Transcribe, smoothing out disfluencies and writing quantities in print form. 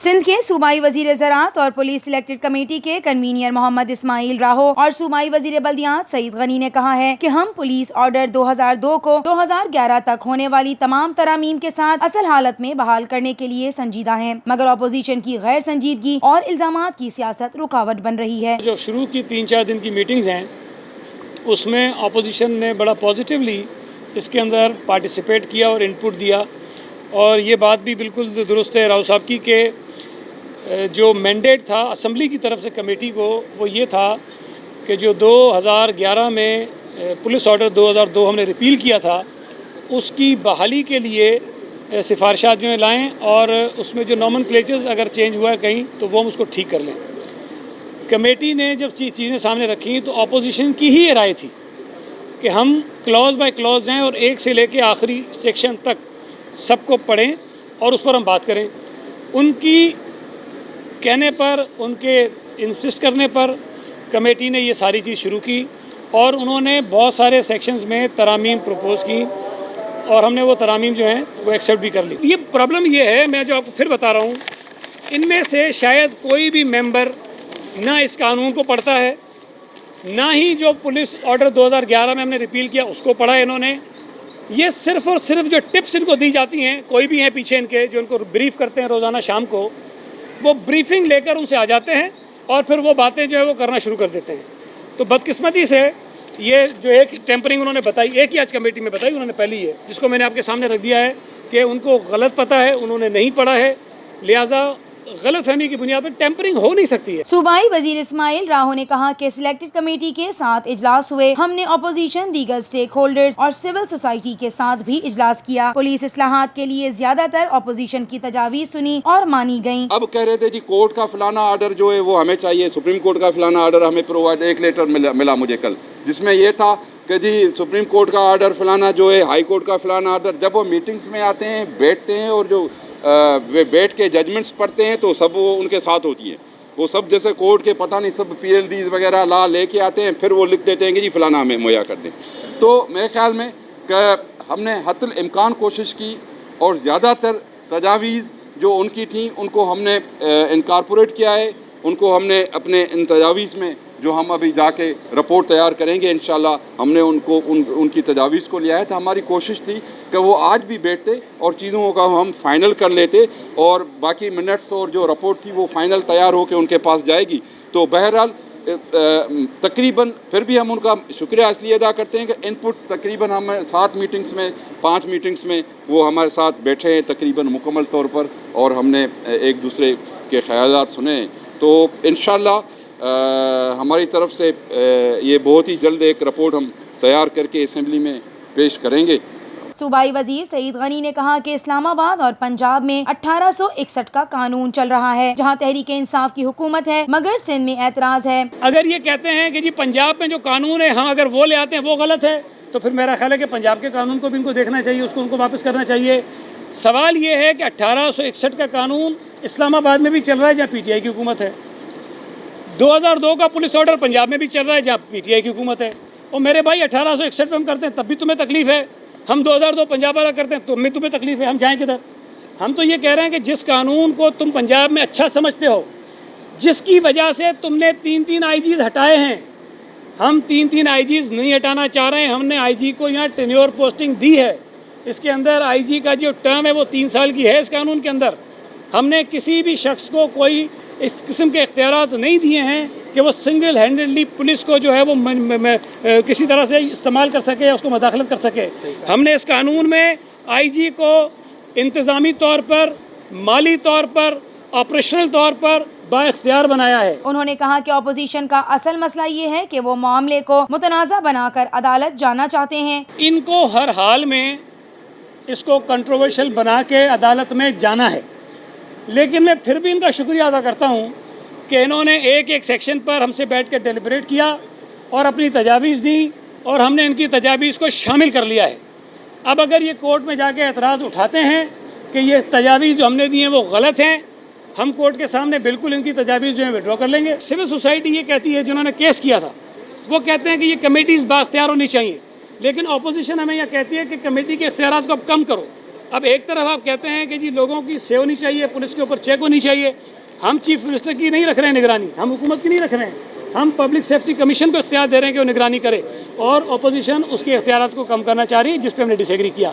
सिंध के सूबाई वजीर ज़राअत और पुलिस सिलेक्टेड कमेटी के कन्वीनियर मोहम्मद इस्माइल राहो और सूबाई वजीर बल्दियात सईद गनी ने कहा है कि हम पुलिस ऑर्डर 2002 को 2011 तक होने वाली तमाम तरामीम के साथ असल हालत में बहाल करने के लिए संजीदा हैं, मगर अपोजिशन की गैर संजीदगी और इल्जामात की सियासत रुकावट बन रही है। जो शुरू की 3-4 दिन की मीटिंग्स हैं उसमें अपोजिशन ने बड़ा पॉजिटिवली इसके अंदर पार्टिसिपेट किया और इनपुट दिया, और ये बात भी बिल्कुल दुरुस्त है राव साहब की कि जो मैंडेट था असम्बली की तरफ से कमेटी को वो ये था कि जो 2011 में पुलिस ऑर्डर 2002 हमने रिपील किया था उसकी बहाली के लिए सिफारिशात जो हैं लाएँ, और उसमें जो नॉमनक्लेचर्स अगर चेंज हुआ है कहीं तो वो हम उसको ठीक कर लें। कमेटी ने जब चीज़ें सामने रखी तो अपोजिशन की ही राय थी कि हम क्लॉज बाय क्लॉज जाएँ और एक से लेके आखिरी सेक्शन तक सबको पढ़ें और उस पर हम बात करें। उनकी कहने पर, उनके इंसिस्ट करने पर कमेटी ने ये सारी चीज़ शुरू की और उन्होंने बहुत सारे सेक्शंस में तरामीम प्रपोज़ की और हमने वो तरामीम जो हैं वो एक्सेप्ट भी कर ली। ये प्रॉब्लम ये है, मैं जो आपको फिर बता रहा हूँ, इनमें से शायद कोई भी मेंबर ना इस कानून को पढ़ता है, ना ही जो पुलिस ऑर्डर 2011 में हमने रिपील किया उसको पढ़ा है इन्होंने। ये सिर्फ़ और सिर्फ जो टिप्स इनको दी जाती हैं, कोई भी हैं पीछे इनके जो इनको ब्रीफ करते हैं रोज़ाना शाम को, वो ब्रीफिंग लेकर उनसे आ जाते हैं और फिर वो बातें जो है वो करना शुरू कर देते हैं। तो बदकिस्मती से ये जो एक टेम्परिंग उन्होंने बताई, एक ही आज कमेटी में बताई उन्होंने पहली है, जिसको मैंने आपके सामने रख दिया है कि उनको गलत पता है, उन्होंने नहीं पढ़ा है, लिहाजा गलत फहमी की बुनियाद पर टेम्परिंग हो नहीं सकती है। सूबाई वजीर इस्माइल राहो ने कहा कि सिलेक्टेड कमेटी के साथ इजलास हुए, हमने अपोजिशन, दीगर स्टेक होल्डर्स और सिविल सोसाइटी के साथ भी इजलास किया। पुलिस इस्लाहात के लिए ज्यादातर अपोजिशन की तजावीज़ सुनी और मानी गयी। अब कह रहे थे जी कोर्ट का फलाना आर्डर जो है वो हमें चाहिए, सुप्रीम कोर्ट का फलाना आर्डर हमें प्रोवाइड। एक लेटर मिला मुझे कल जिसमें ये था कि जी सुप्रीम कोर्ट का आर्डर फलाना जो है, हाई कोर्ट का फलाना आर्डर। जब वो मीटिंग्स में आते हैं, बैठते हैं और जो वे बैठ के जजमेंट्स पढ़ते हैं तो सब वो उनके साथ होती है। वो सब जैसे कोर्ट के पता नहीं सब PLDs वगैरह ला लेके आते हैं, फिर वो लिख देते हैं कि जी फलाना हमें मुहैया कर दें। तो मेरे ख्याल में कि हमने हत्तुल इम्कान कोशिश की और ज़्यादातर तजावीज़ जो उनकी थी उनको हमने इनकॉर्पोरेट किया है। उनको हमने अपने इन तजावीज़ में जो हम अभी जाके रिपोर्ट तैयार करेंगे इंशाल्लाह, हमने उनको उनकी तजावीज़ को लिया है। तो हमारी कोशिश थी कि वो आज भी बैठते और चीज़ों का हम फाइनल कर लेते और बाकी मिनट्स और जो रिपोर्ट थी वो फाइनल तैयार होकर उनके पास जाएगी। तो बहरहाल तकरीबन फिर भी हम उनका शुक्रिया इसलिए अदा करते हैं कि इनपुट तकरीबन हम 7 मीटिंग्स में 5 मीटिंग्स में वो हमारे साथ बैठे हैं तकरीबन मुकम्मल तौर पर, और हमने एक दूसरे के ख्यालात सुने। तो इंशाल्लाह हमारी तरफ से ये बहुत ही जल्द एक रिपोर्ट हम तैयार करके असेंबली में पेश करेंगे। सूबाई वजीर सईद गनी ने कहा कि इस्लामाबाद और पंजाब में 1861 का कानून चल रहा है, जहां तहरीके इंसाफ की हुकूमत है, मगर सिंध में एतराज़ है। अगर ये कहते हैं कि जी पंजाब में जो कानून है हम अगर वो ले आते हैं वो गलत है, तो फिर मेरा ख्याल है कि पंजाब के कानून को भी इनको देखना चाहिए, उसको उनको वापस करना चाहिए। सवाल ये है कि 1861 का कानून इस्लामाबाद में भी चल रहा है जहाँ PTI की हुकूमत है। 2002 का पुलिस ऑर्डर पंजाब में भी चल रहा है जहाँ PTI की हुकूमत है। और मेरे भाई 1861 पे हम करते हैं तब भी तुम्हें तकलीफ़ है, हम 2002 पंजाब वाला करते हैं तो तुम्हें तकलीफ़ है, हम जाएँ किधर? हम तो ये कह रहे हैं कि जिस कानून को तुम पंजाब में अच्छा समझते हो, जिसकी वजह से तुमने 3-3 IGs हटाए हैं, हम 3-3 IGs नहीं हटाना चाह रहे हैं। हमने IG को यहाँ टेन्योर पोस्टिंग दी है, इसके अंदर IG का जो टर्म है वो 3 साल की है। इस कानून के अंदर हमने किसी भी शख्स को कोई इस किस्म के इख्तियारात नहीं दिए हैं कि वो सिंगल हैंडेडली पुलिस को जो है वो किसी तरह से इस्तेमाल कर सके या उसको मदाखलत कर सके। हमने इस कानून में IG को इंतज़ामी तौर पर, माली तौर पर, ऑपरेशनल तौर पर बाइख्तियार बनाया है। उन्होंने कहा कि अपोजिशन का असल मसला ये है कि वो मामले को मुतनाज़ा बनाकर अदालत जाना चाहते हैं। इनको हर हाल में इसको कंट्रोवर्शियल बना के अदालत में जाना है, लेकिन मैं फिर भी इनका शुक्रिया अदा करता हूँ कि इन्होंने एक एक सेक्शन पर हमसे बैठ कर डेलिब्रेट किया और अपनी तजावीज़ दी और हमने इनकी तजावीज़ को शामिल कर लिया है। अब अगर ये कोर्ट में जाके एतराज़ उठाते हैं कि ये तजावीज़ जो हमने दी हैं वो गलत हैं, हम कोर्ट के सामने बिल्कुल इनकी तजावीज़ जो है विड्रॉ कर लेंगे। सिविल सोसाइटी ये कहती है, जिन्होंने केस किया था वो कहते हैं कि ये कमेटीज़ बाख्तियार होनी चाहिए, लेकिन अपोजिशन हमें यह कहती है कि कमेटी के इख्तियारात को अब कम करो। अब एक तरफ आप कहते हैं कि जी लोगों की सेव होनी चाहिए, पुलिस के ऊपर चेक होनी चाहिए। हम चीफ मिनिस्टर की नहीं रख रहे हैं निगरानी, हम हुकूमत की नहीं रख रहे हैं, हम पब्लिक सेफ्टी कमीशन को इख्तियार दे रहे हैं कि वो निगरानी करे, और अपोजिशन उसके इख्तियारात को कम करना चाह रही है, जिस पे हमने डिसएग्री किया।